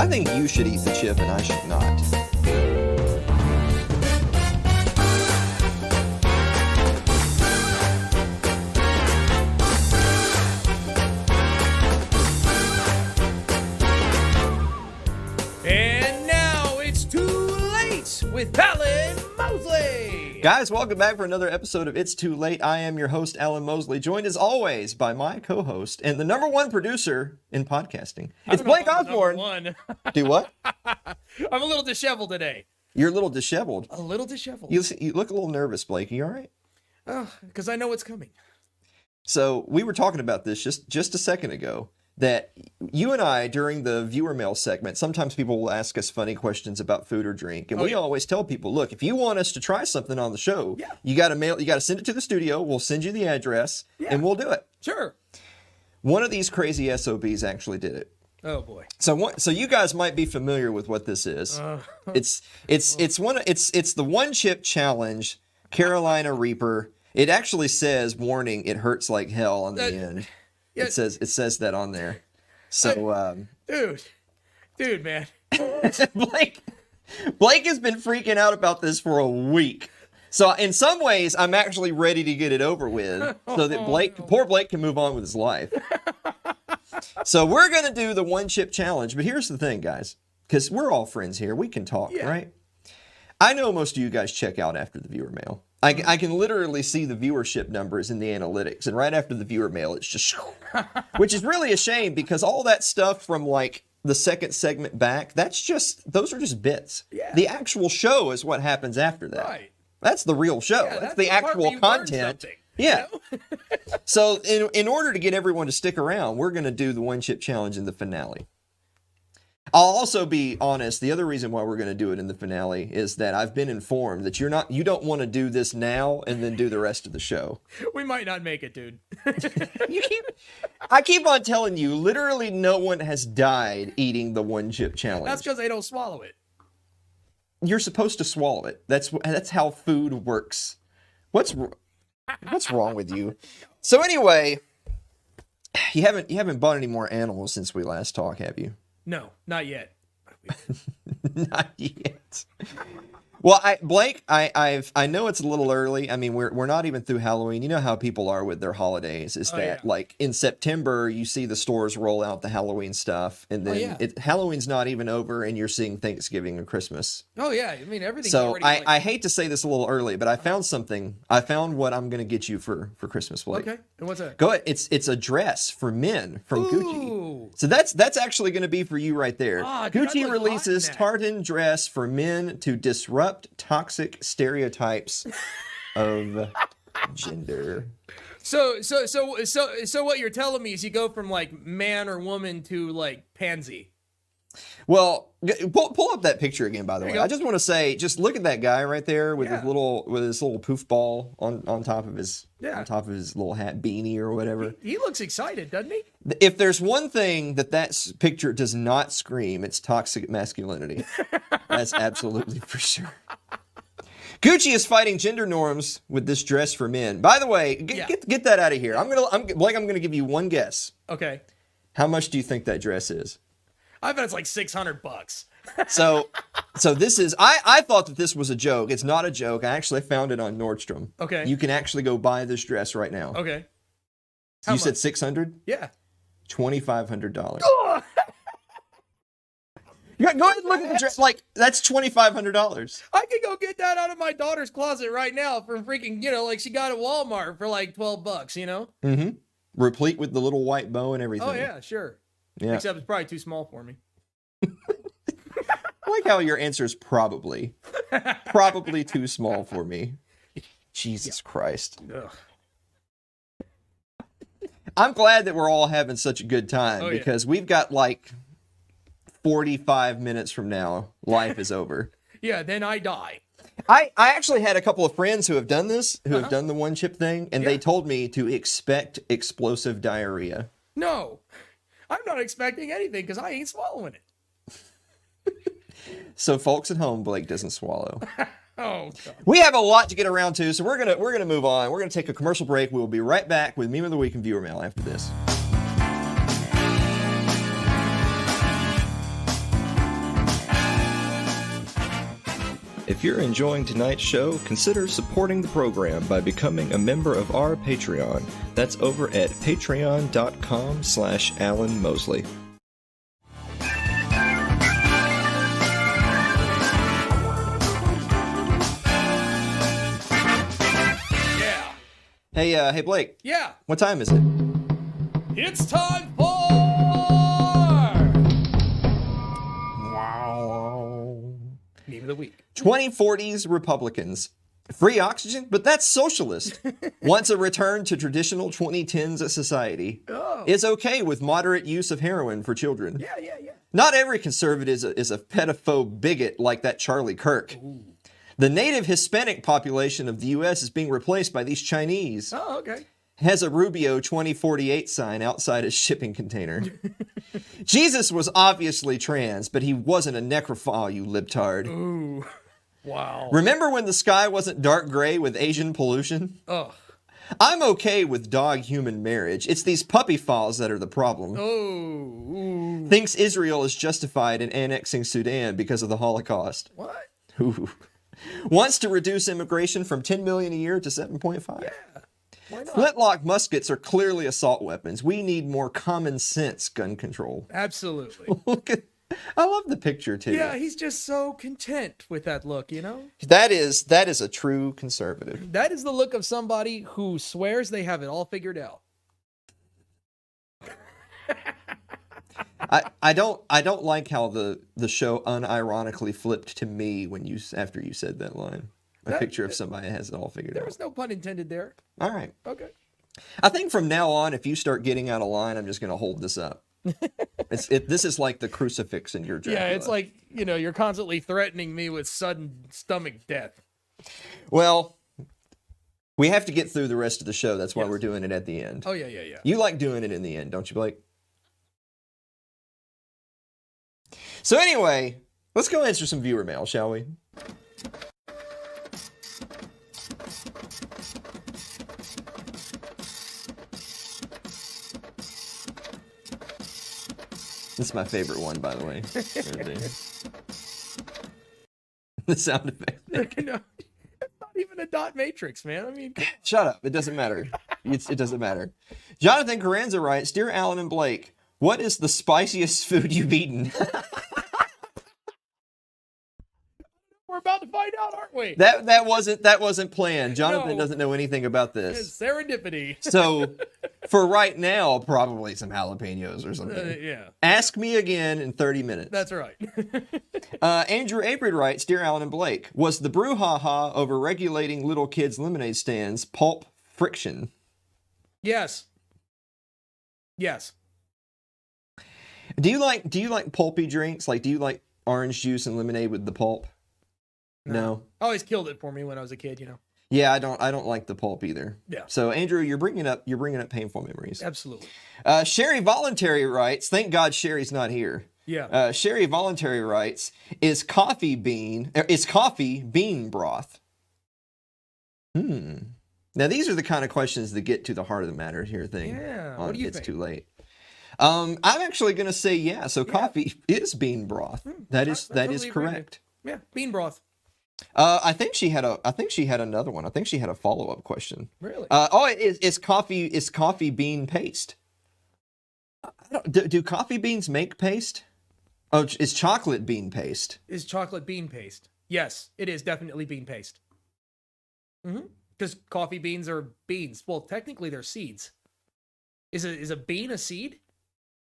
I think you should eat the chip and I should not. And now it's too late with Alan Mosley. Guys, welcome back for another episode of It's Too Late. I am your host, Alan Mosley, joined as always by my co-host and the number one producer in podcasting. It's Blake Osborne. Do what? I'm a little disheveled today. You're a little disheveled. A little disheveled. You look a little nervous, Blake. You all right? Oh, because I know what's coming. So we were talking about this just a second ago, that you and I, during the viewer mail segment, sometimes people will ask us funny questions about food or drink. And we always tell people, look, if you want us to try something on the show, you got to send it to the studio. We'll send you the address and we'll do it. Sure. One of these crazy SOBs actually did it. Oh boy. So you guys might be familiar with what this is. It's the one chip challenge, Carolina Reaper. It actually says, warning, it hurts like hell on the end. Yeah. It says that on there. So dude, man. Blake has been freaking out about this for a week. So in some ways, I'm actually ready to get it over with so that poor Blake can move on with his life. So we're going to do the one chip challenge. But here's the thing, guys, because we're all friends here. We can talk, right? I know most of you guys check out after the viewer mail. I can literally see the viewership numbers in the analytics. And right after the viewer mail, it's just, which is really a shame because all that stuff from like the second segment back, those are just bits. Yeah. The actual show is what happens after that. Right. That's the real show. Yeah, that's the actual content. Yeah. So in order to get everyone to stick around, we're going to do the one chip challenge in the finale. I'll also be honest, the other reason why we're going to do it in the finale is that I've been informed that you don't want to do this now and then do the rest of the show. We might not make it, dude. I keep on telling you, literally no one has died eating the one chip challenge. That's because they don't swallow it. You're supposed to swallow it. That's how food works. What's wrong with you? So anyway, you haven't bought any more animals since we last talked, have you? No, not yet. Not yet. Well, Blake, I know it's a little early. I mean, we're not even through Halloween. You know how people are with their holidays. Like in September, you see the stores roll out the Halloween stuff, and then Halloween's not even over, and you're seeing Thanksgiving and Christmas. Oh yeah, I mean everything's so already. I hate to say this a little early, but I found something. I found what I'm going to get you for Christmas, Blake. Okay, and what's that? Go ahead. It's a dress for men from Gucci. So that's actually going to be for you right there. Gucci releases tartan dress for men to disrupt toxic stereotypes of gender. So what you're telling me is you go from like man or woman to like pansy. Well, pull up that picture again, by the way. I just want to say, just look at that guy right there with his little poof ball on top of his little hat beanie or whatever. He looks excited, doesn't he? If there's one thing that picture does not scream, it's toxic masculinity. That's absolutely for sure. Gucci is fighting gender norms with this dress for men. By the way, get that out of here. Blake, I'm gonna give you one guess. Okay. How much do you think that dress is? I bet it's like $600. So this is, I thought that this was a joke. It's not a joke. I actually found it on Nordstrom. Okay. You can actually go buy this dress right now. Okay. You said 600? Yeah. $2,500. Go ahead and look at the dress. Like, that's $2,500. I could go get that out of my daughter's closet right now from freaking, like she got at Walmart for like $12, Mm-hmm. Replete with the little white bow and everything. Oh, yeah, sure. Yeah. Except it's probably too small for me. I like how your answer is probably. Probably too small for me. Jesus Christ. Ugh. I'm glad that we're all having such a good time because we've got like 45 minutes from now, life is over. Yeah, then I die. I actually had a couple of friends who have done this, who have done the one chip thing, and they told me to expect explosive diarrhea. No, I'm not expecting anything because I ain't swallowing it. So folks at home, Blake doesn't swallow. Oh, God. We have a lot to get around to, so we're gonna move on. We're gonna take a commercial break. We will be right back with Meme of the Week and Viewer Mail after this. If you're enjoying tonight's show, consider supporting the program by becoming a member of our Patreon. That's over at patreon.com/Alan Mosley. Yeah. Hey, Blake. Yeah. What time is it? It's time for... Meme of the week. 2040s Republicans. Free oxygen? But that's socialist. Wants a return to traditional 2010s society. Oh. Is okay with moderate use of heroin for children. Yeah. Not every conservative is a pedophobe bigot like that Charlie Kirk. Ooh. The native Hispanic population of the U.S. is being replaced by these Chinese. Oh, okay. Has a Rubio 2048 sign outside his shipping container. Jesus was obviously trans, but he wasn't a necrophile, you libtard. Ooh. Wow. Remember when the sky wasn't dark gray with Asian pollution? Ugh. I'm okay with dog-human marriage. It's these puppy files that are the problem. Oh. Ooh. Thinks Israel is justified in annexing Sudan because of the Holocaust. What? Ooh. Wants to reduce immigration from 10 million a year to 7.5. Yeah. Why not? Flintlock muskets are clearly assault weapons. We need more common sense gun control. Absolutely. Look at, I love the picture too. Yeah, he's just so content with that look, you know? That is a true conservative. That is the look of somebody who swears they have it all figured out. I don't like how the show unironically flipped to me when after you said that line. A picture of somebody that has it all figured There out. was no pun intended there. All right. Okay. I think from now on, if you start getting out of line, I'm just going to hold this up. This is like the crucifix in your Dracula. Yeah, it's like, you're constantly threatening me with sudden stomach death. Well, we have to get through the rest of the show. That's why we're doing it at the end. Oh, yeah. You like doing it in the end, don't you, Blake? So anyway, let's go answer some viewer mail, shall we? This is my favorite one, by the way. The sound effect. No, it's not even a dot matrix, man. I mean, Shut up. It doesn't matter. It doesn't matter. Jonathan Carranza writes, Dear Alan and Blake, what is the spiciest food you've eaten? we're about to find out, aren't we? That wasn't planned. Jonathan No. doesn't know anything about this. It's serendipity. So for right now, probably some jalapenos or something. Yeah. Ask me again in 30 minutes. That's right. Andrew Aprid writes, Dear Alan and Blake, was the brouhaha over regulating little kids' lemonade stands pulp friction? Yes. Yes. Do you like pulpy drinks? Like, do you like orange juice and lemonade with the pulp? No. Always killed it for me when I was a kid, Yeah, I don't like the pulp either. Yeah. So Andrew, you're bringing up painful memories. Absolutely. Sherry Voluntary writes, thank God Sherry's not here. Yeah. Sherry Voluntary writes, is coffee bean broth? Now these are the kind of questions that get to the heart of the matter here thing. Yeah. On What do you It's think? Too Late. I'm actually going to say yeah. So coffee is bean broth. That is totally agree. correct. Yeah. Bean broth. I think she had another one. I think she had a follow-up question. Really? Is coffee bean paste? Do coffee beans make paste? Oh, it's chocolate bean paste. Is chocolate bean paste? Yes, it is definitely bean paste. Because coffee beans are beans. Well, technically they're seeds. Is a bean a seed?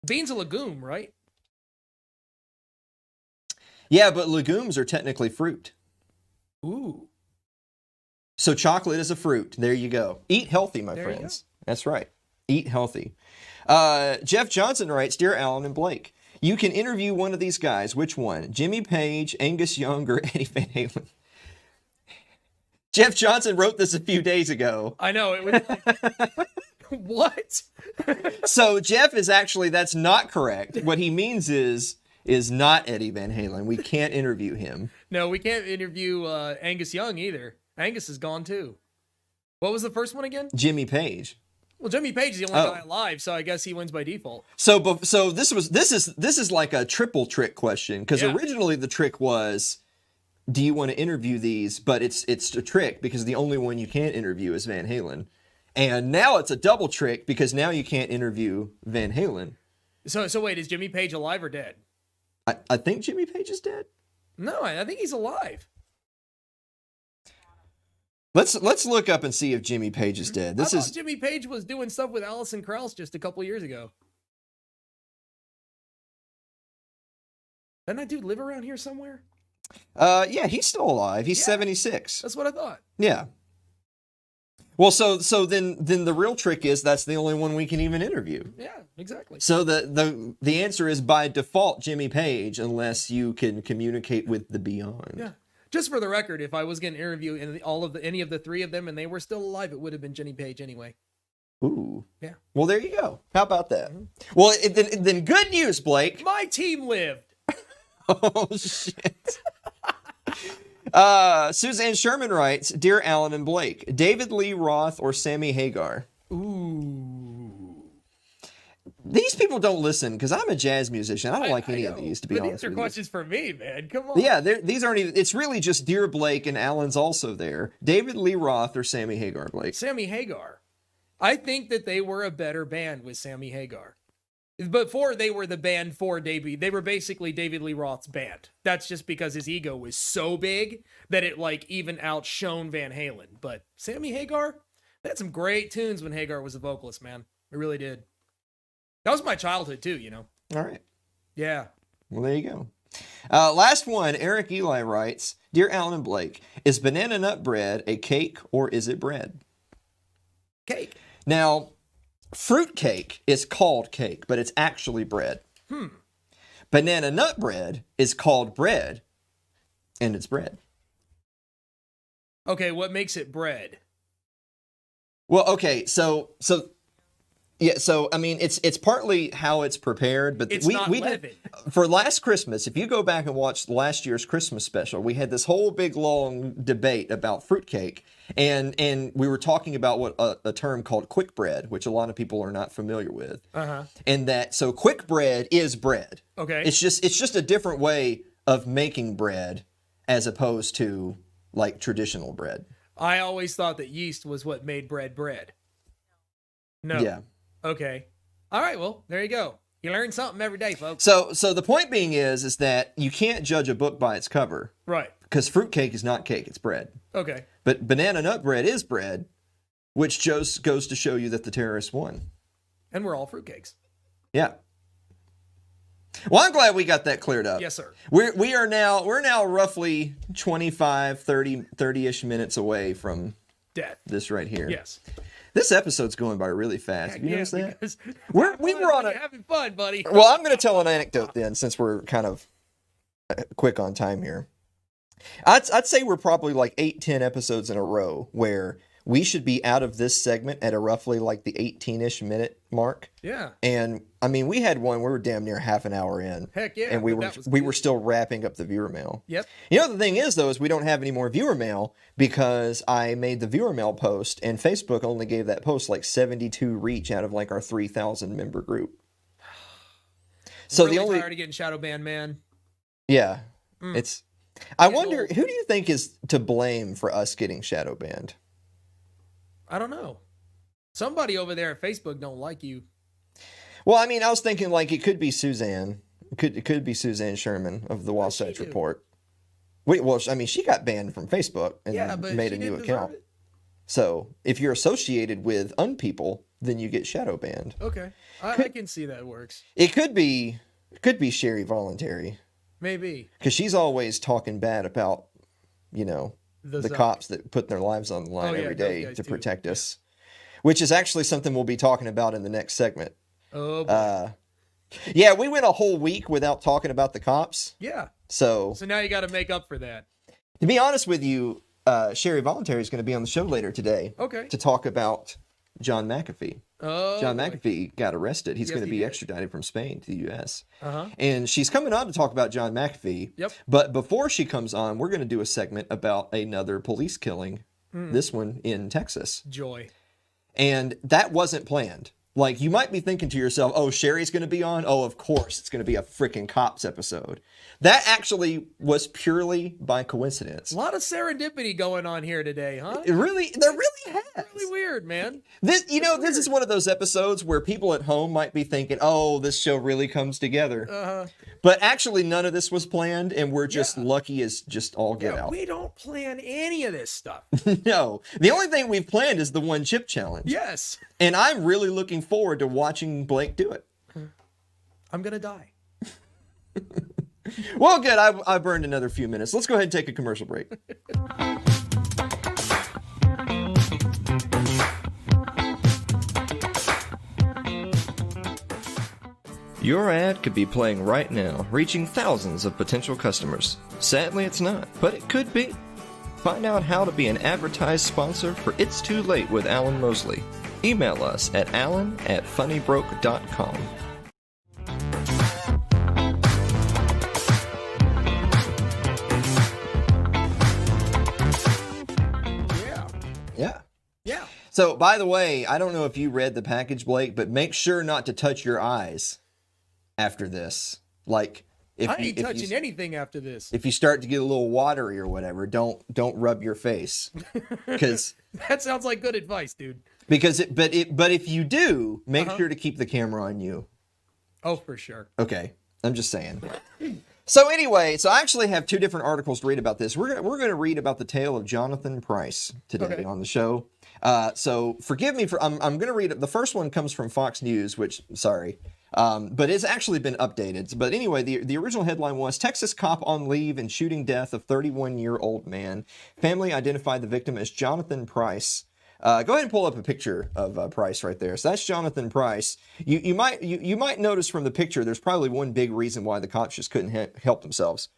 Bean's a legume, right? Yeah, but legumes are technically fruit. Ooh. So chocolate is a fruit. There you go. Eat healthy, my There you friends. That's right. Eat healthy. Jeff Johnson writes, Dear Alan and Blake, you can interview one of these guys. Which one? Jimmy Page, Angus Young, or Eddie Van Halen? Jeff Johnson wrote this a few days ago. I know. It was like, what? So Jeff is actually, that's not correct. What he means is not Eddie Van Halen. We can't interview him. No, we can't interview Angus Young either. Angus is gone too. What was the first one again? Jimmy Page. Well, Jimmy Page is the only guy alive, so I guess he wins by default. So this is like a triple trick question because originally the trick was do you want to interview these? But it's a trick because the only one you can't interview is Van Halen. And now it's a double trick because now you can't interview Van Halen. So wait, is Jimmy Page alive or dead? I think Jimmy Page is dead. No, I think he's alive. Let's look up and see if Jimmy Page is dead. I thought Jimmy Page was doing stuff with Alison Krauss just a couple years ago. Doesn't that dude live around here somewhere? Yeah, he's still alive. He's 76. That's what I thought. Yeah. Well, so then the real trick is that's the only one we can even interview. Yeah, exactly. So the answer is by default Jimmy Page, unless you can communicate with the beyond. Yeah. Just for the record, if I was going to interview any of the three of them and they were still alive, it would have been Jimmy Page anyway. Ooh. Yeah. Well, there you go. How about that? Mm-hmm. Well, then good news, Blake. My team lived. Oh, shit. Suzanne Sherman writes, Dear Alan and Blake, David Lee Roth or Sammy Hagar? Ooh. These people don't listen because I'm a jazz musician. I don't like any of these, to be honest. These are questions for me, man. Come on. Yeah, these aren't even. It's really just Dear Blake, and Alan's also there. David Lee Roth or Sammy Hagar, Blake? Sammy Hagar. I think that they were a better band with Sammy Hagar. Before they were the band for David, they were basically David Lee Roth's band. That's just because his ego was so big that it even outshone Van Halen. But Sammy Hagar, they had some great tunes when Hagar was a vocalist, man. It really did. That was my childhood too, you know. All right. Yeah. Well, there you go. Last one, Eric Eli writes, Dear Alan and Blake, is banana nut bread a cake or is it bread? Cake. Now, fruit cake is called cake, but it's actually bread. Banana nut bread is called bread, and it's bread. Okay, what makes it bread? Well, okay, so I mean, it's partly how it's prepared, but we did, for last Christmas, if you go back and watch last year's Christmas special, we had this whole big long debate about fruitcake, and we were talking about what a term called quick bread, which a lot of people are not familiar with, and so quick bread is bread. Okay, it's just a different way of making bread as opposed to like traditional bread. I always thought that yeast was what made bread. No. Yeah. Okay. All right. Well, there you go. You learn something every day, folks. So the point being is that you can't judge a book by its cover. Right. Because fruitcake is not cake, it's bread. Okay. But banana nut bread is bread, which just goes to show you that the terrorists won. And we're all fruitcakes. Yeah. Well, I'm glad we got that cleared up. Yes, sir. We're now roughly 25, 30-ish minutes away from death. This right here. Yes. This episode's going by really fast. Have you noticed that? We were having fun, buddy. Well, I'm going to tell an anecdote then, since we're kind of quick on time here. I'd say we're probably like 8-10 episodes in a row where we should be out of this segment at a roughly like the 18-ish minute mark. Yeah. And I mean, we had one where we were damn near half an hour in. Heck yeah. And we were still wrapping up the viewer mail. Yep. You know, the thing is though, is we don't have any more viewer mail because I made the viewer mail post and Facebook only gave that post like 72 reach out of like our 3,000 member group. So really the only tired of getting shadow banned, man. Yeah. I wonder, who do you think is to blame for us getting shadow banned? I don't know. Somebody over there at Facebook don't like you. Well, I mean, I was thinking like it could be Suzanne. It could be Suzanne Sherman of the Wasatch Report. Wait, well, I mean, she got banned from Facebook and made a new account. So if you're associated with unpeople, then you get shadow banned. Okay, I can see that works. It could be Sherry Voluntary. Maybe because she's always talking bad about, you know, the cops that put their lives on the line every day to protect us, which is actually something we'll be talking about in the next segment. Oh, boy. Yeah, we went a whole week without talking about the cops. Yeah. So now you got to make up for that. To be honest with you, Sherry Voluntary is going to be on the show later today. Okay. To talk about John McAfee. Oh, John McAfee got arrested. He's going to be extradited from Spain to the U.S. Uh-huh. And she's coming on to talk about John McAfee. Yep. But before she comes on, we're going to do a segment about another police killing, this one in Texas. Joy. And that wasn't planned. Like, you might be thinking to yourself, oh, Sherry's going to be on? Oh, of course, it's going to be a freaking Cops episode. That actually was purely by coincidence. A lot of serendipity going on here today, huh? There really has. Really weird, man. This is one of those episodes where people at home might be thinking, oh, this show really comes together. But actually, none of this was planned, and we're just lucky as just all get out. We don't plan any of this stuff. No. The only thing we've planned is the one chip challenge. Yes. And I'm really looking forward to watching Blake do it. I'm going to die. Well, good. I burned another few minutes. Let's go ahead and take a commercial break. Your ad could be playing right now, reaching thousands of potential customers. Sadly, it's not, but it could be. Find out how to be an advertised sponsor for It's Too Late with Alan Mosley. Email us at alan@funnybroke.com. Yeah. So, by the way, I don't know if you read the package, Blake, but make sure not to touch your eyes after this. Like, I ain't touching anything after this. If you start to get a little watery or whatever, don't rub your face, because that sounds like good advice, dude. But if you do, make sure to keep the camera on you. Oh, for sure. Okay, I'm just saying. So anyway, I actually have two different articles to read about this. We're gonna read about the tale of Jonathan Pryce today on the show. So forgive me for I'm gonna read it. The first one comes from Fox News, which but it's actually been updated. But anyway, the original headline was Texas cop on leave and shooting death of 31-year-old man. Family identified the victim as Jonathan Pryce. Go ahead and pull up a picture of Pryce right there. So that's Jonathan Pryce. You might notice from the picture, there's probably one big reason why the cops just couldn't help themselves.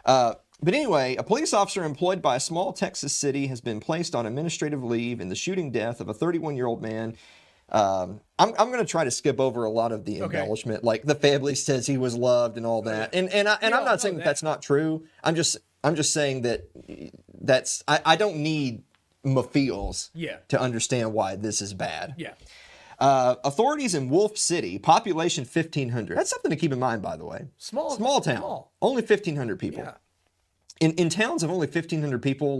But anyway, a police officer employed by a small Texas city has been placed on administrative leave in the shooting death of a 31-year-old man. I'm going to try to skip over a lot of the embellishment, like the family says he was loved and all that. And I'm not saying that that's not true. I'm just saying that I don't need feels to understand why this is bad. Yeah. Authorities in Wolf City, population 1,500. That's something to keep in mind, by the way. Small town. Only 1,500 people. Yeah. In towns of only 1,500 people,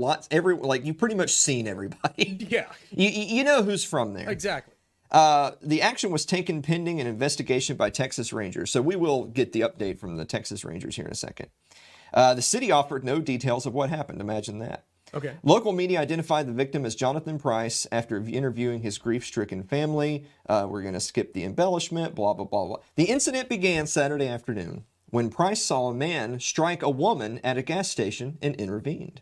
you've pretty much seen everybody. Yeah. You know who's from there. Exactly. The action was taken pending an investigation by Texas Rangers. So we will get the update from the Texas Rangers here in a second. The city offered no details of what happened. Imagine that. Okay. Local media identified the victim as Jonathan Pryce after interviewing his grief-stricken family. We're going to skip the embellishment, blah, blah, blah, blah. The incident began Saturday afternoon when Pryce saw a man strike a woman at a gas station and intervened.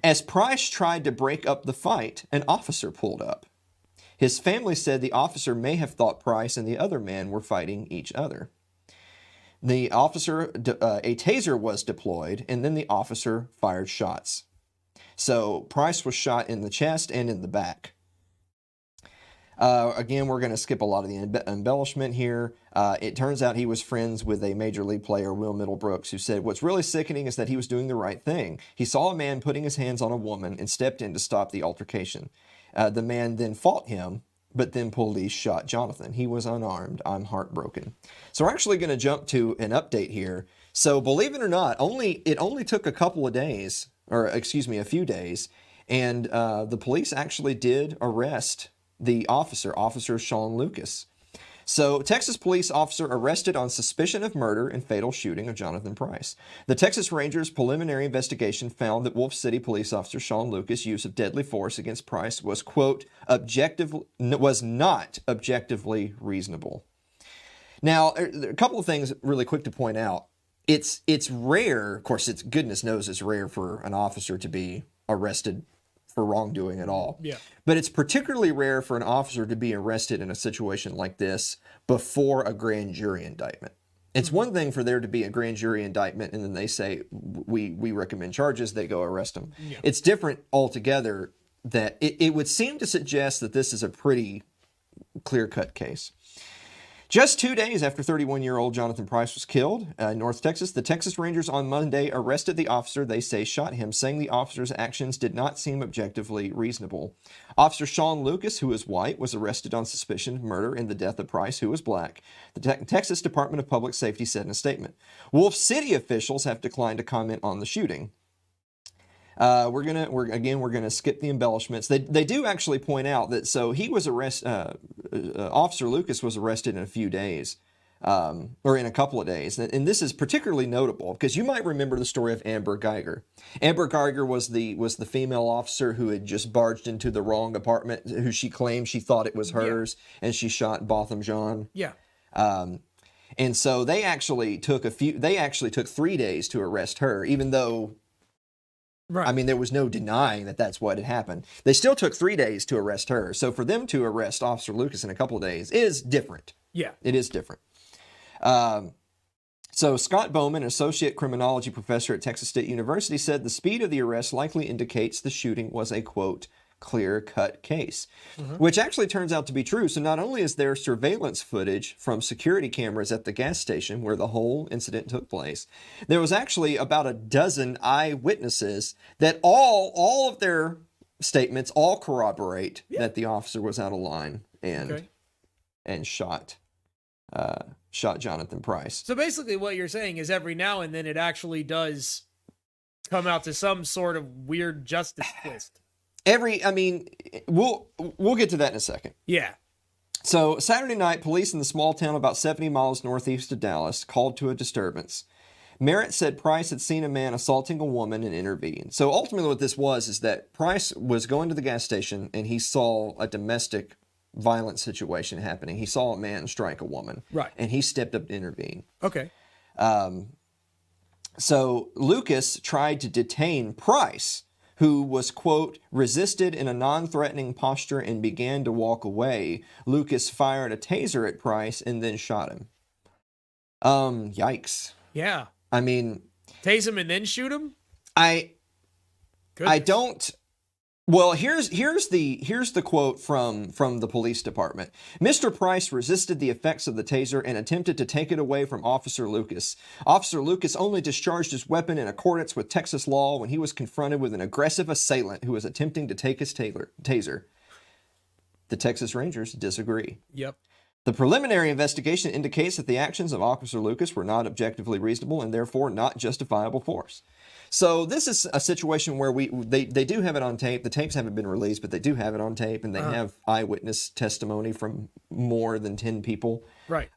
As Pryce tried to break up the fight, an officer pulled up. His family said the officer may have thought Pryce and the other man were fighting each other. The officer, a taser was deployed, and then the officer fired shots. So Pryce was shot in the chest and in the back. Again, we're going to skip a lot of the embellishment here. It turns out he was friends with a major league player, Will Middlebrooks, who said, what's really sickening is that he was doing the right thing. He saw a man putting his hands on a woman and stepped in to stop the altercation. The man then fought him, but then police shot Jonathan. He was unarmed. I'm heartbroken. So we're actually going to jump to an update here. So believe it or not, it only took a couple of days, a few days, and the police actually did arrest the Officer Shaun Lucas. So, Texas police officer arrested on suspicion of murder and fatal shooting of Jonathan Pryce. The Texas Rangers' preliminary investigation found that Wolf City police officer Shaun Lucas' use of deadly force against Pryce was, quote, was not objectively reasonable. Now, a couple of things really quick to point out. It's rare, of course, goodness knows it's rare for an officer to be arrested for wrongdoing at all. Yeah. But it's particularly rare for an officer to be arrested in a situation like this before a grand jury indictment. It's one thing for there to be a grand jury indictment and then they say, we recommend charges, they go arrest them. Yeah. It's different altogether that it would seem to suggest that this is a pretty clear-cut case. Just 2 days after 31-year-old Jonathan Price was killed in North Texas, the Texas Rangers on Monday arrested the officer they say shot him, saying the officer's actions did not seem objectively reasonable. Officer Shaun Lucas, who is white, was arrested on suspicion of murder in the death of Price, who was black, the Texas Department of Public Safety said in a statement. Wolf City officials have declined to comment on the shooting. We're gonna skip the embellishments. They do actually point out that he was Officer Lucas was arrested in a few days, or in a couple of days, and this is particularly notable because you might remember the story of Amber Geiger. Amber Geiger was the female officer who had just barged into the wrong apartment, who she claimed she thought it was hers, and she shot Botham Jean. Yeah. And so they actually took 3 days to arrest her, even though. Right. I mean, there was no denying that that's what had happened. They still took 3 days to arrest her. So for them to arrest Officer Lucas in a couple of days is different. Yeah. It is different. So Scott Bowman, an associate criminology professor at Texas State University, said the speed of the arrest likely indicates the shooting was a, quote, clear-cut case, which actually turns out to be true. So not only is there surveillance footage from security cameras at the gas station where the whole incident took place, there was actually about a dozen eyewitnesses that all of their statements all corroborate that the officer was out of line and shot Jonathan Price. So basically what you're saying is every now and then it actually does come out to some sort of weird justice twist. We'll get to that in a second. Yeah. So Saturday night, police in the small town about 70 miles northeast of Dallas called to a disturbance. Merritt said Price had seen a man assaulting a woman and intervened. So ultimately what this was is that Price was going to the gas station and he saw a domestic violence situation happening. He saw a man strike a woman. Right. And he stepped up to intervene. Okay. So Lucas tried to detain Price, who was, quote, resisted in a non-threatening posture and began to walk away. Lucas fired a taser at Price and then shot him. Yikes. Yeah. I mean... Tase him and then shoot him? I don't... Well, here's the quote from the police department. Mr. Price resisted the effects of the taser and attempted to take it away from Officer Lucas. Officer Lucas only discharged his weapon in accordance with Texas law when he was confronted with an aggressive assailant who was attempting to take his taser. The Texas Rangers disagree. Yep. The preliminary investigation indicates that the actions of Officer Lucas were not objectively reasonable and therefore not justifiable force. So this is a situation where they do have it on tape. The tapes haven't been released, but they do have it on tape, and they have eyewitness testimony from more than 10 people. Right.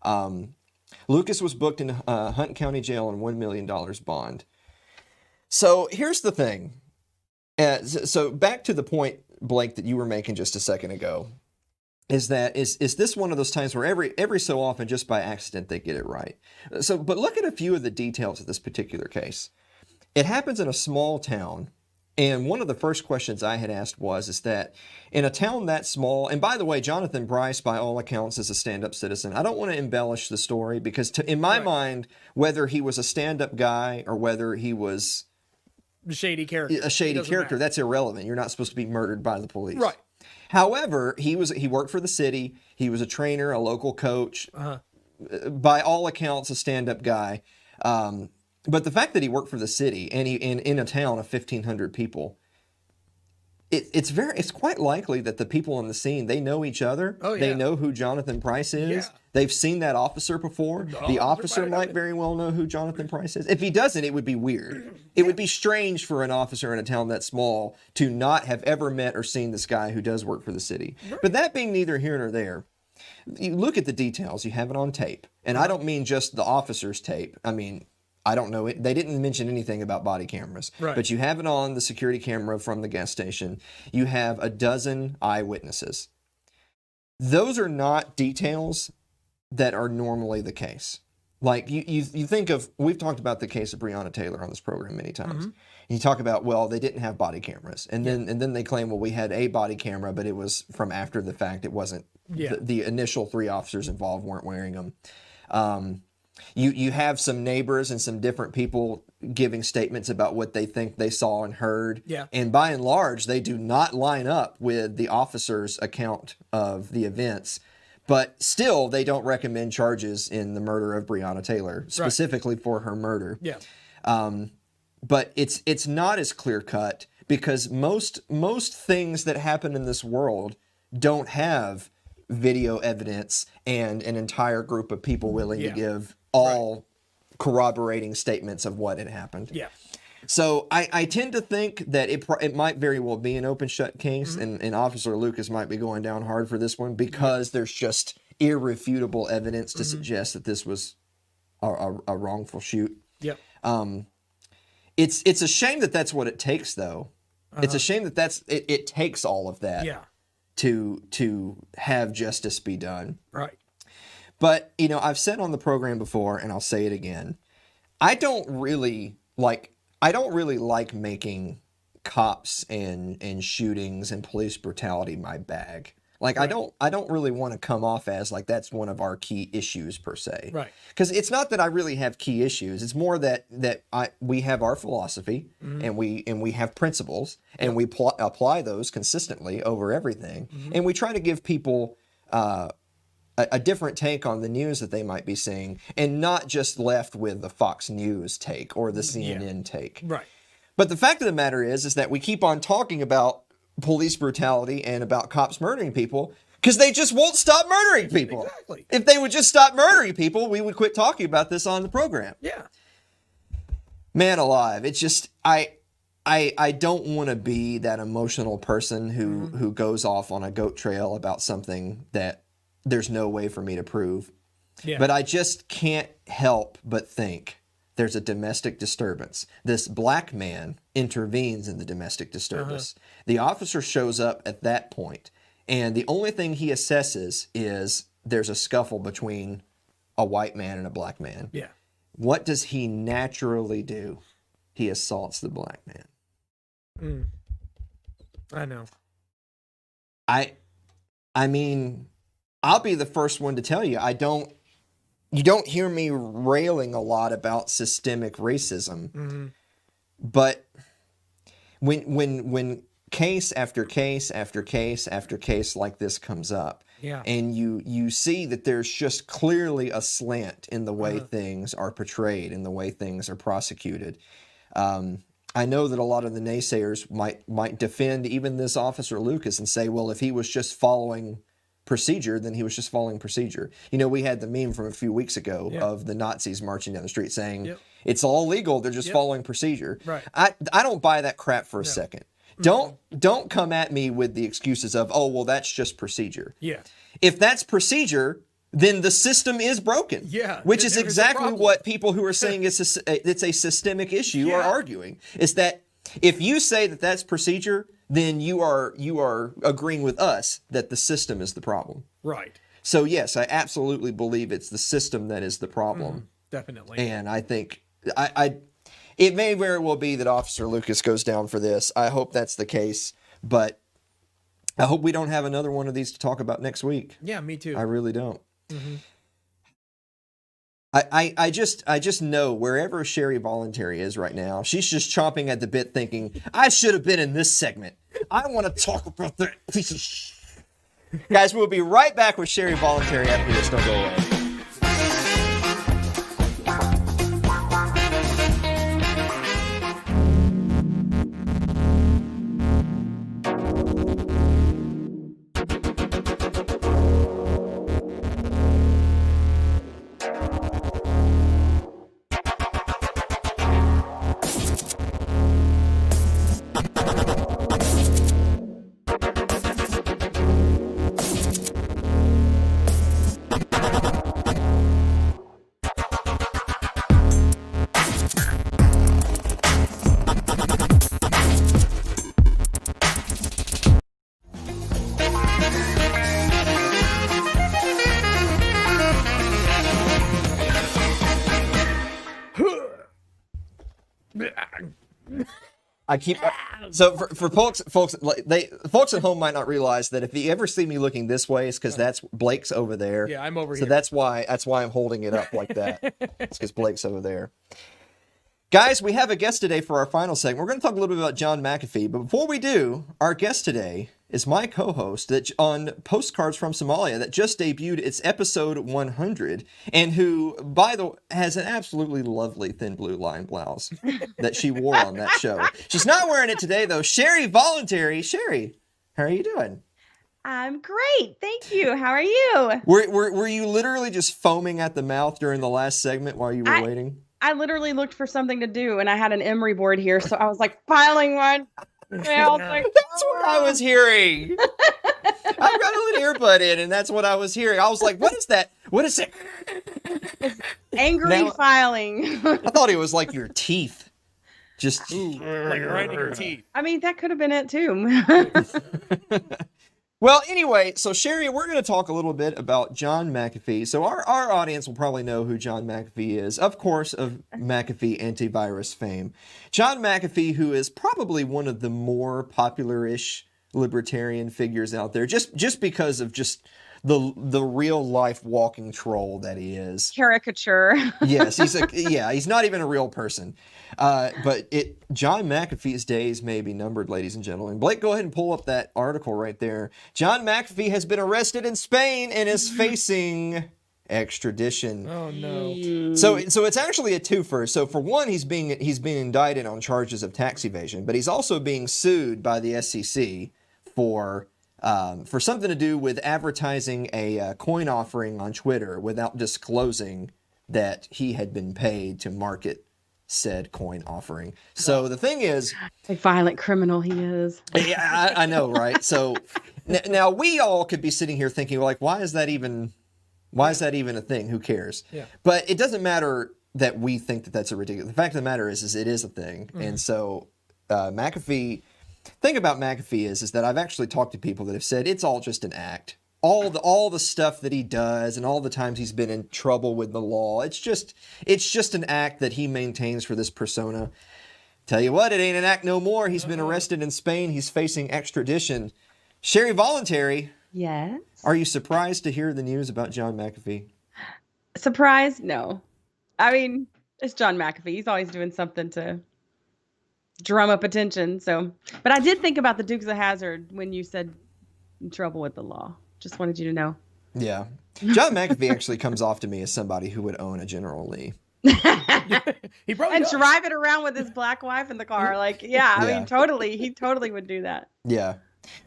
Lucas was booked in Hunt County Jail on $1 million bond. So here's the thing. So back to the point, Blake, that you were making just a second ago. Is this one of those times where every so often, just by accident, they get it right? So, but look at a few of the details of this particular case. It happens in a small town, and one of the first questions I had asked is that in a town that small, and by the way, Jonathan Price, by all accounts, is a stand-up citizen. I don't want to embellish the story because in my mind, whether he was a stand-up guy or whether he was a shady character, that's irrelevant. You're not supposed to be murdered by the police. Right. However, he worked for the city. He was a trainer, a local coach. By all accounts, a stand-up guy. But the fact that he worked for the city and in a town of 1,500 people, it's quite likely that the people on the scene, they know each other. Oh, yeah. They know who Jonathan Price is. Yeah. They've seen that officer before. The officer might very well know who Jonathan Price is. If he doesn't, it would be weird. It would be strange for an officer in a town that small to not have ever met or seen this guy who does work for the city. Right. But that being neither here nor there, you look at the details. You have it on tape. And I don't mean just the officer's tape. I mean... I don't know. They didn't mention anything about body cameras. Right. But you have it on the security camera from the gas station. You have a dozen eyewitnesses. Those are not details that are normally the case. Like, you think of... We've talked about the case of Breonna Taylor on this program many times. You talk about, well, they didn't have body cameras. And then they claim, well, we had a body camera, but it was from after the fact. It wasn't... The initial 3 officers involved weren't wearing them. You have some neighbors and some different people giving statements about what they think they saw and heard. Yeah. And by and large, they do not line up with the officer's account of the events. But still, they don't recommend charges in the murder of Breonna Taylor, specifically for her murder. Yeah. But it's not as clear cut because most things that happen in this world don't have video evidence and an entire group of people willing to give all corroborating statements of what had happened. Yeah. So I tend to think that it might very well be an open shut case, and Officer Lucas might be going down hard for this one because there's just irrefutable evidence to suggest that this was a wrongful shoot. Yep. It's a shame that that's what it takes, though. It's a shame that it takes all of that to have justice be done. Right. But, I've said on the program before, and I'll say it again, I don't really like making cops and shootings and police brutality my bag. Like, I don't really want to come off as like that's one of our key issues per se. Right. Because it's not that I really have key issues. It's more that we have our philosophy and we have principles and we apply those consistently over everything. And we try to give people a different take on the news that they might be seeing, and not just left with the Fox News take or the CNN take. Right. But the fact of the matter is that we keep on talking about police brutality and about cops murdering people because they just won't stop murdering people. Exactly. If they would just stop murdering people, we would quit talking about this on the program. Yeah. Man alive. It's just, I don't want to be that emotional person who goes off on a goat trail about something that there's no way for me to prove. Yeah. But I just can't help but think there's a domestic disturbance. This black man intervenes in the domestic disturbance. The officer shows up at that point, and the only thing he assesses is there's a scuffle between a white man and a black man. Yeah. What does he naturally do? He assaults the black man. I know. I mean, I'll be the first one to tell you, you don't hear me railing a lot about systemic racism, but when case after case after case after case like this comes up, and you see that there's just clearly a slant in the way things are portrayed and the way things are prosecuted. I know that a lot of the naysayers might defend even this Officer Lucas and say, well, if he was just following procedure, then he was just following procedure. We had the meme from a few weeks ago of the Nazis marching down the street saying it's all legal, they're just following procedure. Right. I don't buy that crap for a second. Don't come at me with the excuses of, oh, well, that's just procedure. Yeah. If that's procedure, then the system is broken. Yeah. Which is exactly what people who are saying it's a systemic issue are arguing. Is that if you say that that's procedure, then you are agreeing with us that the system is the problem. Right. So yes, I absolutely believe it's the system that is the problem. Definitely. And I think it may very well be that Officer Lucas goes down for this. I hope that's the case, but I hope we don't have another one of these to talk about next week. Yeah, me too. I really don't. I just know wherever Sherry Voluntary is right now, she's just chomping at the bit thinking, I should have been in this segment. I want to talk about that piece of shit. Guys, we'll be right back with Sherry Voluntary after this. Don't go away. I keep so for folks at home might not realize that if you ever see me looking this way, it's because that's Blake's over there. Yeah, I'm over so here. So that's why I'm holding it up like that. It's because Blake's over there. Guys, we have a guest today for our final segment. We're going to talk a little bit about John McAfee, but before we do, our guest today is my co-host that on Postcards from Somalia that just debuted its episode 100, and who, by the way, has an absolutely lovely thin blue line blouse that she wore on that show. She's not wearing it today, though. Sherry Voluntary. Sherry, how are you doing? I'm great. Thank you. How are you? Were you literally just foaming at the mouth during the last segment while you were waiting? I literally looked for something to do, and I had an emery board here, so I was like filing one. And I was like, that's what I was hearing. I've got a little earbud in, and that's what I was hearing. I was like, what is that? What is it? Angry filing. I thought it was like your teeth. Just like grinding your teeth. I mean, that could have been it too. Well, anyway, so Sherry, we're going to talk a little bit about John McAfee. So our audience will probably know who John McAfee is, of course, of McAfee antivirus fame. John McAfee, who is probably one of the more popular-ish libertarian figures out there, just because of just the real life walking troll that he is. Caricature. Yes, he's not even a real person. But John McAfee's days may be numbered, ladies and gentlemen. Blake, go ahead and pull up that article right there. John McAfee has been arrested in Spain and is facing extradition. Oh no. So it's actually a twofer. So for one, he's being indicted on charges of tax evasion, but he's also being sued by the SEC for something to do with advertising a coin offering on Twitter without disclosing that he had been paid to market said coin offering. So the thing is, a violent criminal he is. Yeah, I know, right? So now we all could be sitting here thinking, like, why is that even a thing? Who cares? Yeah. But it doesn't matter that we think that that's a ridiculous. The fact of the matter is it is a thing. And so McAfee. Thing about McAfee is that I've actually talked to people that have said it's all just an act. All the stuff that he does and all the times he's been in trouble with the law, it's just an act that he maintains for this persona. Tell you what, it ain't an act no more. He's been arrested in Spain. He's facing extradition. Sherry Voluntary. Yes. Are you surprised to hear the news about John McAfee? Surprised? No. I mean, it's John McAfee. He's always doing something to drum up attention. So, but I did think about the Dukes of Hazzard when you said in trouble with the law. Just wanted you to know. Yeah. John McAfee actually comes off to me as somebody who would own a General Lee. He probably and does. drive it around with his black wife in the car. Like, yeah, I mean, totally. He totally would do that. Yeah.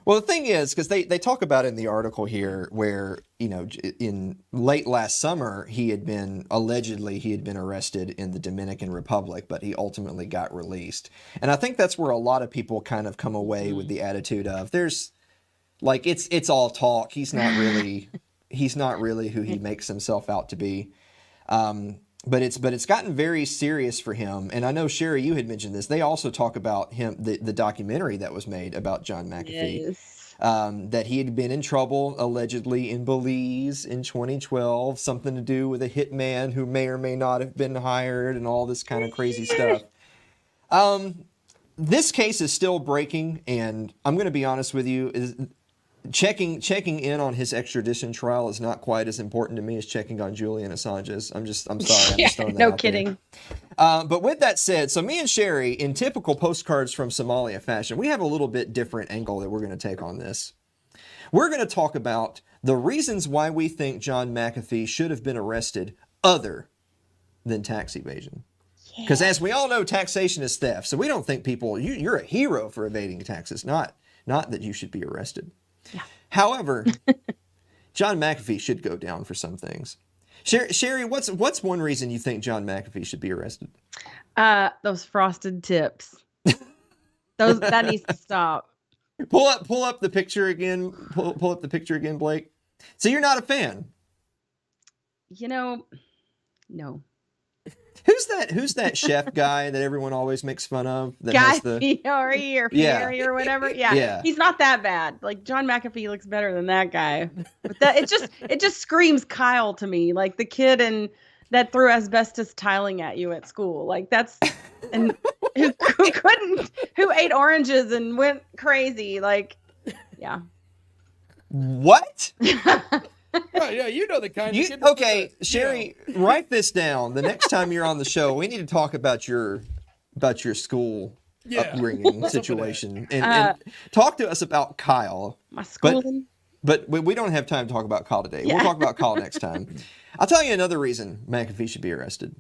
Well, the thing is, because they talk about in the article here where, in late last summer, he had been arrested in the Dominican Republic, but he ultimately got released. And I think that's where a lot of people kind of come away with the attitude of it's all talk. He's not really who he makes himself out to be. But it's gotten very serious for him. And I know, Sherry, you had mentioned this. They also talk about him, the documentary that was made about John McAfee. Yes. That he had been in trouble, allegedly, in Belize in 2012. Something to do with a hitman who may or may not have been hired and all this kind of crazy stuff. This case is still breaking. And I'm going to be honest with you. Checking in on his extradition trial is not quite as important to me as checking on Julian Assange's. I'm sorry. I'm just throwing that no out kidding. There. But with that said, so me and Sherry, in typical Postcards from Somalia fashion, we have a little bit different angle that we're going to take on this. We're going to talk about the reasons why we think John McAfee should have been arrested other than tax evasion. Because as we all know, taxation is theft. So we don't think you're a hero for evading taxes, not that you should be arrested. Yeah. However, John McAfee should go down for some things. Sherry, what's one reason you think John McAfee should be arrested? Those frosted tips. That needs to stop. Pull up the picture again. Pull up the picture again, Blake. So you're not a fan? No. Who's that chef guy that everyone always makes fun of? That Guy has the Fieri or Fieri or whatever. Yeah. He's not that bad. Like John McAfee looks better than that guy. But it just screams Kyle to me, like the kid that threw asbestos tiling at you at school. Like that's and who ate oranges and went crazy. Like, yeah. What? Oh, yeah, you know the kind of kid. Okay, Sherry, write this down. The next time you're on the show, we need to talk about your school upbringing situation, and talk to us about Kyle. My schooling. But we don't have time to talk about Kyle today. We'll talk about Kyle next time. I'll tell you another reason McAfee should be arrested.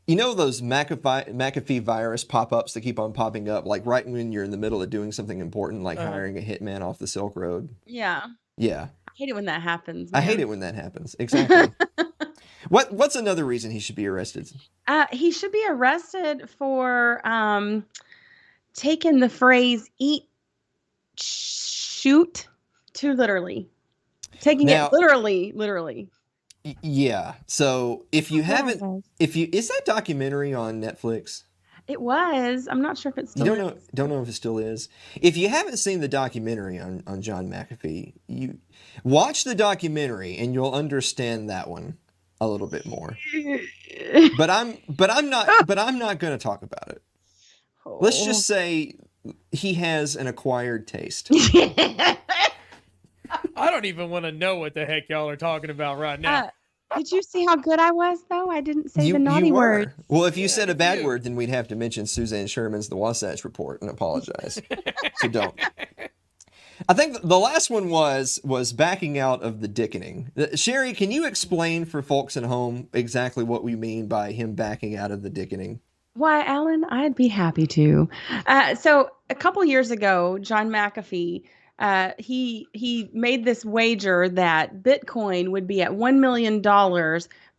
You know those McAfee virus pop-ups that keep on popping up, like right when you're in the middle of doing something important, like hiring a hitman off the Silk Road? Yeah. Yeah. I hate it when that happens. Man. I hate it when that happens. Exactly. What's another reason he should be arrested? He should be arrested for taking the phrase "eat, shoot" too literally. Taking it literally. Yeah. So if you haven't, is that documentary on Netflix? It was. I'm not sure if it's still. Don't know if it still is. If you haven't seen the documentary on John McAfee, you watch the documentary and you'll understand that one a little bit more. But I'm not going to talk about it. Oh. Let's just say he has an acquired taste. I don't even want to know what the heck y'all are talking about right now. Did you see how good I was, though? I didn't say the naughty word. Well, if you said a bad word, then we'd have to mention Suzanne Sherman's The Wasatch Report and apologize. So don't. I think the last one was backing out of the dickening. Sherry, can you explain for folks at home exactly what we mean by him backing out of the dickening? Why, Alan, I'd be happy to. So a couple years ago, John McAfee, he made this wager that Bitcoin would be at $1 million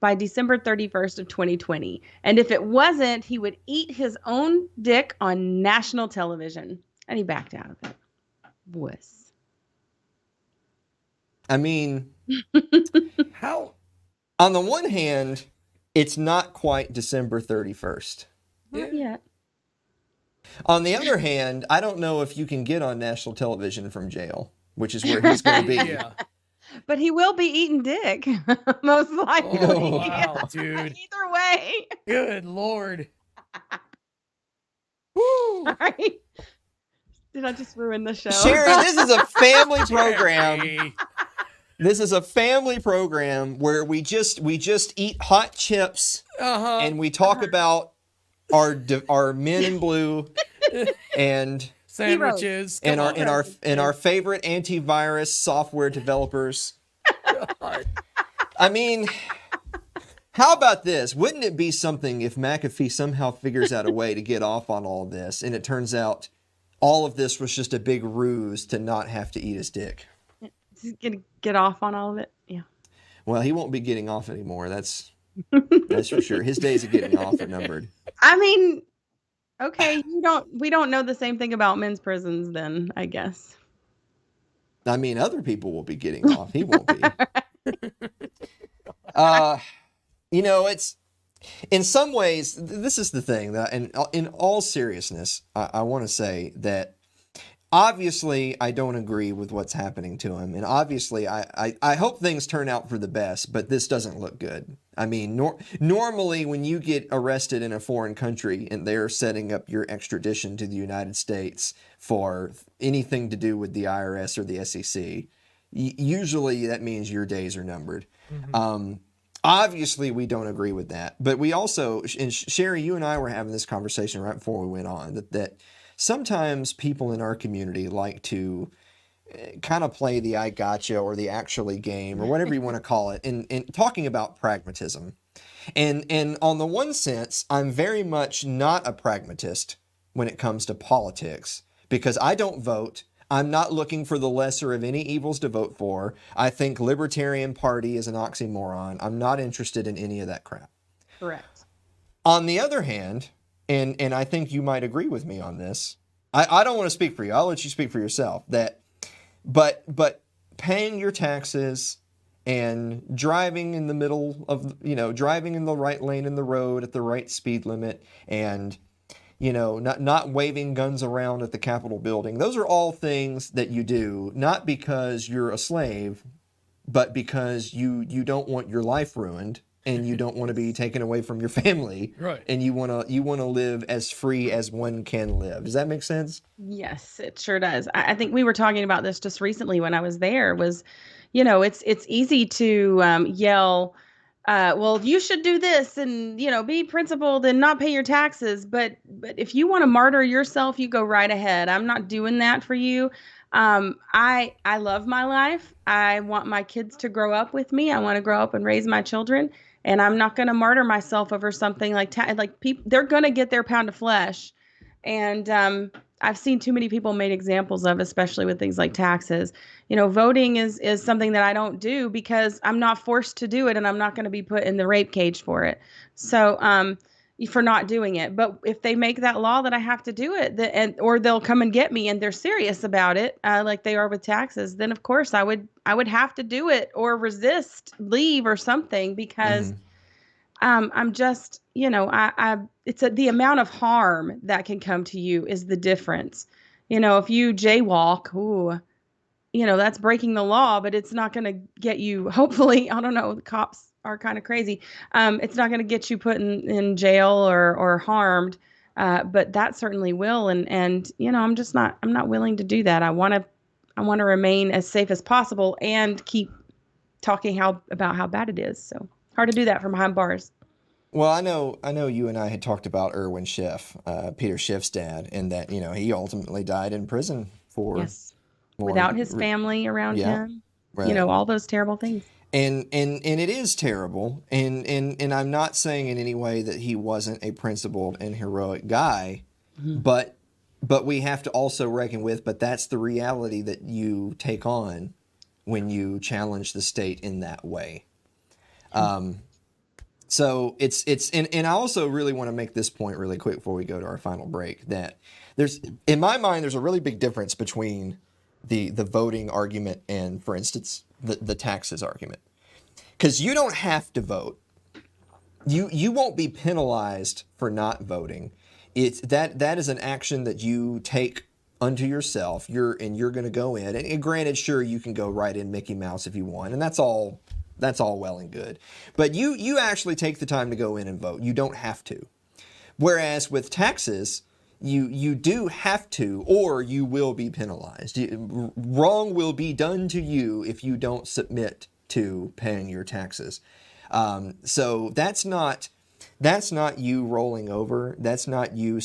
by December 31st of 2020. And if it wasn't, he would eat his own dick on national television. And he backed out of it. Wuss. I mean, how? On the one hand, it's not quite December 31st. Not yet. On the other hand, I don't know if you can get on national television from jail, which is where he's going to be. Yeah. But he will be eating dick, most likely. Oh, wow, dude. Either way. Good Lord. Woo. Sorry. Did I just ruin the show? Sherry, this is a family program. This is a family program where we just eat hot chips and we talk about our men in blue and sandwiches and our favorite antivirus software developers. I mean, how about this? Wouldn't it be something if McAfee somehow figures out a way to get off on all this, and it turns out all of this was just a big ruse to not have to eat his dick? He's gonna get off on all of it. Yeah. Well, he won't be getting off anymore. That's for sure. His days of getting off are numbered. I mean, okay, we don't know the same thing about men's prisons then, I guess. I mean, other people will be getting off. He won't be. It's in some ways, this is the thing that, and in all seriousness, I want to say that obviously I don't agree with what's happening to him. And obviously I hope things turn out for the best, but this doesn't look good. I mean, normally when you get arrested in a foreign country and they're setting up your extradition to the United States for anything to do with the IRS or the SEC, usually that means your days are numbered. Mm-hmm. Obviously, we don't agree with that. But we also, and Sherry, you and I were having this conversation right before we went on, that sometimes people in our community like to kind of play the I gotcha or the actually game or whatever you want to call it, and talking about pragmatism. And on the one sense, I'm very much not a pragmatist when it comes to politics because I don't vote. I'm not looking for the lesser of any evils to vote for. I think Libertarian Party is an oxymoron. I'm not interested in any of that crap. Correct. On the other hand, and I think you might agree with me on this, I don't want to speak for you. I'll let you speak for yourself. But paying your taxes and driving in the middle of, driving in the right lane in the road at the right speed limit and not waving guns around at the Capitol building. Those are all things that you do, not because you're a slave, but because you don't want your life ruined and you don't want to be taken away from your family. Right. And you want to live as free as one can live. Does that make sense? Yes, it sure does. I think we were talking about this just recently when I was there was, it's easy to yell, well, you should do this and, be principled and not pay your taxes. But if you want to martyr yourself, you go right ahead. I'm not doing that for you. I love my life. I want my kids to grow up with me. I want to grow up and raise my children, and I'm not going to martyr myself over something like people. They're going to get their pound of flesh, and I've seen too many people made examples of, especially with things like taxes. Voting is something that I don't do because I'm not forced to do it, and I'm not going to be put in the rape cage for it. So, for not doing it. But if they make that law that I have to do it, or they'll come and get me and they're serious about it, like they are with taxes, then of course I would have to do it or resist, leave or something, because I'm just, it's the amount of harm that can come to you is the difference. If you jaywalk, that's breaking the law, but it's not going to get you, hopefully, I don't know, the cops are kind of crazy. It's not going to get you put in jail or harmed, but that certainly will. And I'm not willing to do that. I want to remain as safe as possible and keep talking about how bad it is. So hard to do that from behind bars. Well, I know you and I had talked about Irwin Schiff, Peter Schiff's dad, and that, he ultimately died in prison for without his family around him, right. All those terrible things. And it is terrible. And I'm not saying in any way that he wasn't a principled and heroic guy, but we have to also reckon with, but that's the reality that you take on when you challenge the state in that way. So it's and I also really want to make this point really quick before we go to our final break, that in my mind, there's a really big difference between the voting argument and, for instance, the taxes argument. Because you don't have to vote. You won't be penalized for not voting. That is an action that you take unto yourself. You're going to go in, and granted, sure, you can go right in Mickey Mouse if you want, and that's all well and good. But you actually take the time to go in and vote. You don't have to. Whereas with taxes, you do have to, or you will be penalized. Wrong will be done to you if you don't submit to paying your taxes. So that's not you rolling over. That's not you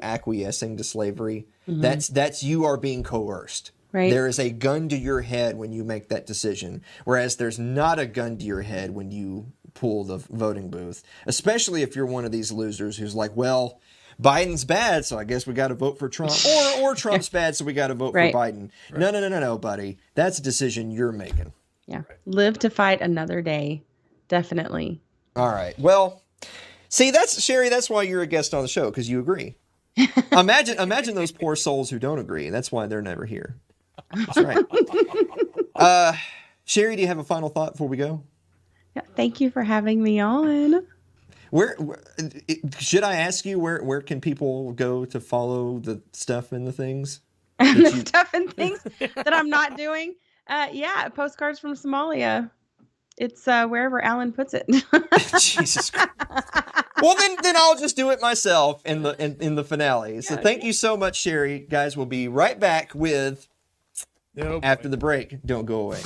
acquiescing to slavery. That's you are being coerced. Right. There is a gun to your head when you make that decision, whereas there's not a gun to your head when you pull the voting booth, especially if you're one of these losers who's like, well, Biden's bad, so I guess we got to vote for Trump, or Trump's bad, so we got to vote for Biden. Right. No, buddy. That's a decision you're making. Yeah. Live to fight another day. Definitely. All right. Well, see, Sherry, that's why you're a guest on the show, because you agree. Imagine those poor souls who don't agree. That's why they're never here. That's right. Sherry, do you have a final thought before we go? Yeah, thank you for having me on. Where should I ask you, where can people go to follow the stuff and the things? Stuff and things that I'm not doing? Postcards from Somalia. It's wherever Alan puts it. Jesus Christ. Well, then I'll just do it myself in the finale. So thank you so much, Sherry. Guys, we'll be right back with after the break. Don't go away.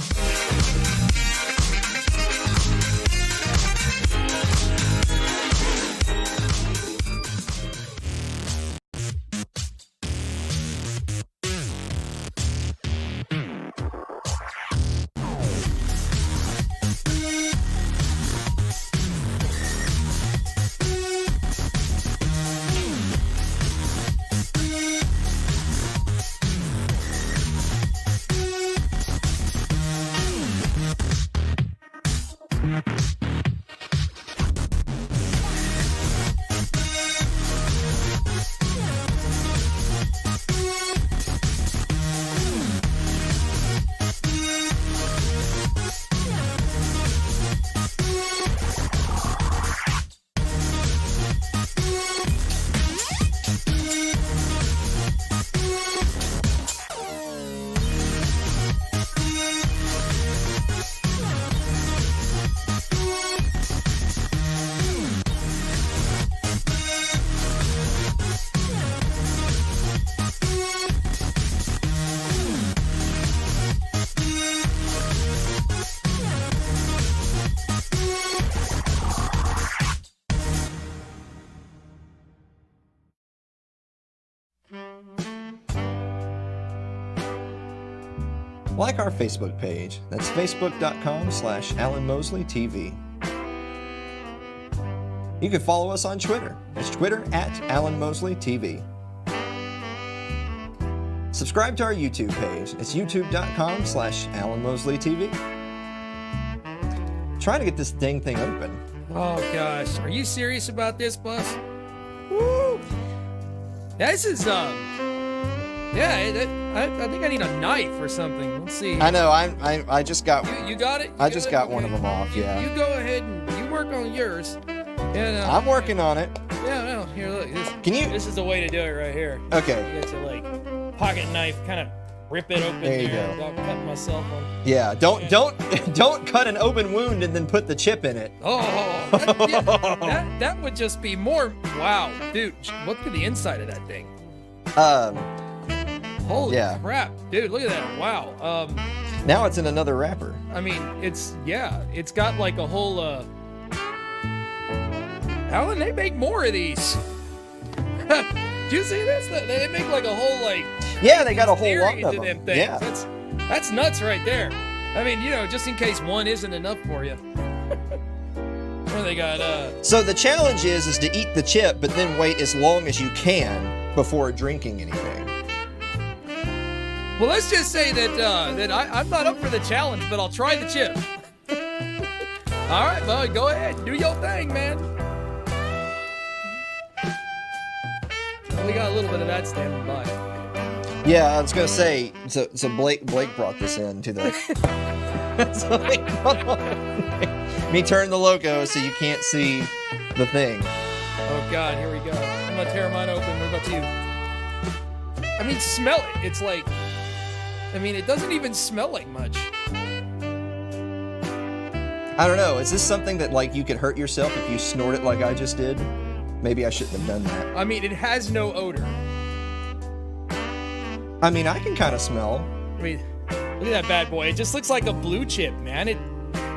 like our Facebook page. That's facebook.com/AlanMosleyTV. You can follow us on Twitter. It's Twitter @AlanMosleyTV. Subscribe to our YouTube page. It's youtube.com/AlanMosleyTV. Trying to get this dang thing open. Oh gosh, are you serious about this, Bus? Woo! This is I think I need a knife or something. Let's see. I know. I just got. You got it. I just got one of them off. Yeah. You go ahead and you work on yours. And, I'm working on it. Yeah. No. Here, look. This is the way to do it right here. Okay. You get to like pocket knife, kind of rip it open. There you go. Without cutting myself on. Yeah. Don't cut an open wound and then put the chip in it. Oh, that would just be more. Wow, dude. Look at the inside of that thing. Holy crap, dude! Look at that! Wow. Now it's in another wrapper. I mean, it's got like a whole. Alan, they make more of these. Do you see this? They make like a whole like. Yeah, they got a whole lot of them. Yeah, that's nuts right there. I mean, just in case one isn't enough for you. Or they got. So the challenge is to eat the chip, but then wait as long as you can before drinking anything. Well, let's just say that I'm not up for the challenge, but I'll try the chip. All right, bud, go ahead. Do your thing, man. Well, we got a little bit of that standing by. Yeah, I was going to say, so Blake brought this in to the... So me turn the logo so you can't see the thing. Oh, God, here we go. I'm going to tear mine open. What about you? I mean, smell it. It's like... I mean, it doesn't even smell like much. I don't know. Is this something that, like, you could hurt yourself if you snort it like I just did? Maybe I shouldn't have done that. I mean, it has no odor. I mean, I can kind of smell. I mean, look at that bad boy. It just looks like a blue chip, man. It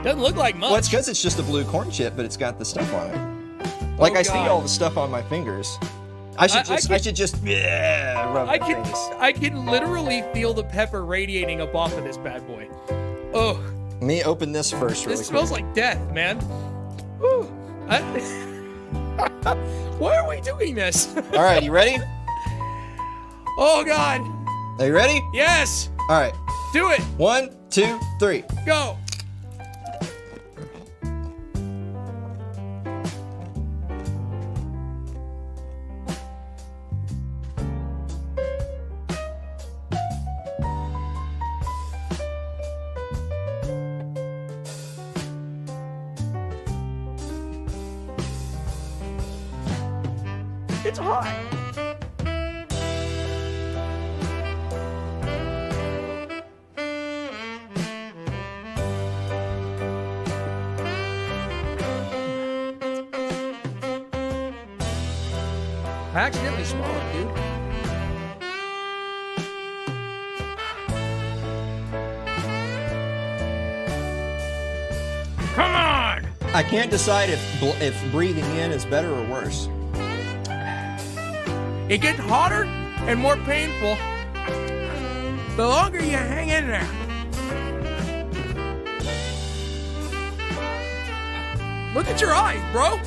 doesn't look like much. Well, it's because it's just a blue corn chip, but it's got the stuff on it. Like, I see all the stuff on my fingers. I should just rub my face. I can literally feel the pepper radiating up off of this bad boy. Oh. Let me open this first really quick. This smells like death, man. Ooh. Why are we doing this? All right, you ready? Oh, God. Are you ready? Yes. All right. Do it. 1, 2, 3. Go. It's hot. I accidentally swallowed, dude. Come on! I can't decide if breathing in is better or worse. It gets hotter and more painful the longer you hang in there. Look at your eyes, bro.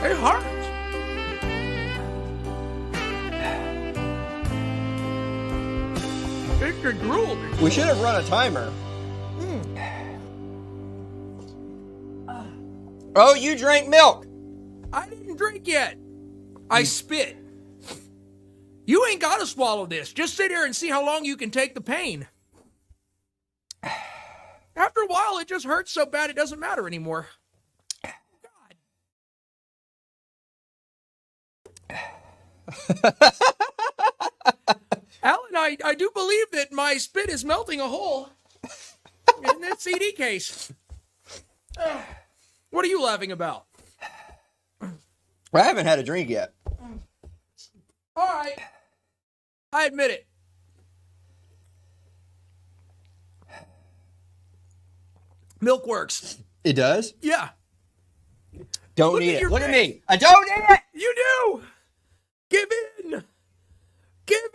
It hurts. It's the drool. We should have run a timer. Oh, you drank milk. I didn't drink yet. I spit. You ain't got to swallow this. Just sit here and see how long you can take the pain. After a while, it just hurts so bad it doesn't matter anymore. God. Alan, I do believe that my spit is melting a hole in that CD case. What are you laughing about? I haven't had a drink yet. All right. I admit it. Milk works. It does? Yeah. Don't eat it. Look at me. I don't eat it. You do. Give in. Give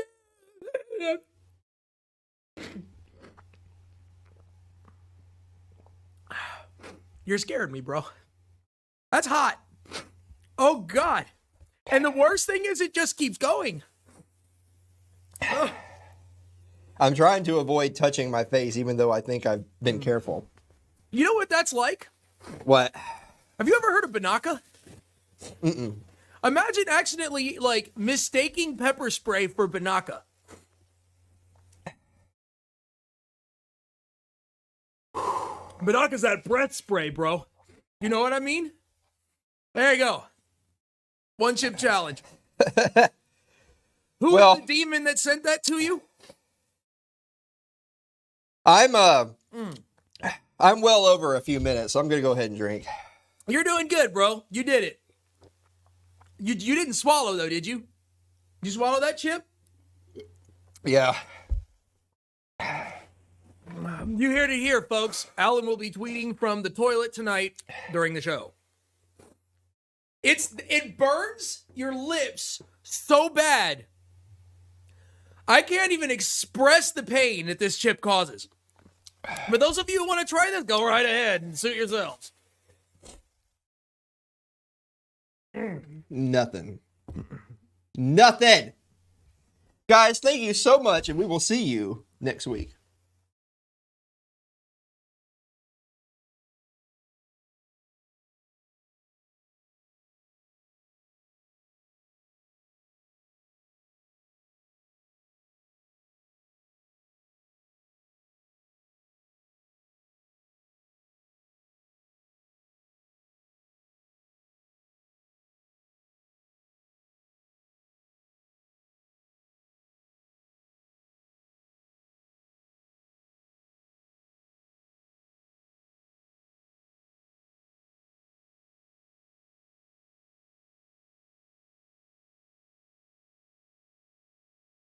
You're scaring me, bro. That's hot. Oh, God. And the worst thing is it just keeps going. Ugh. I'm trying to avoid touching my face, even though I think I've been careful. You know what that's like? What? Have you ever heard of Banaka? Mm-mm. Imagine accidentally, like, mistaking pepper spray for Banaka. Banaka's that breath spray, bro. You know what I mean? There you go. One chip challenge. Who was the demon that sent that to you? I'm well over a few minutes, so I'm gonna go ahead and drink. You're doing good, bro. You did it. You didn't swallow though, did you? Did you swallow that chip? Yeah. You heard it here, folks. Alan will be tweeting from the toilet tonight during the show. It burns your lips so bad. I can't even express the pain that this chip causes. But those of you who want to try this, go right ahead and suit yourselves. Nothing. Nothing. Guys, thank you so much, and we will see you next week.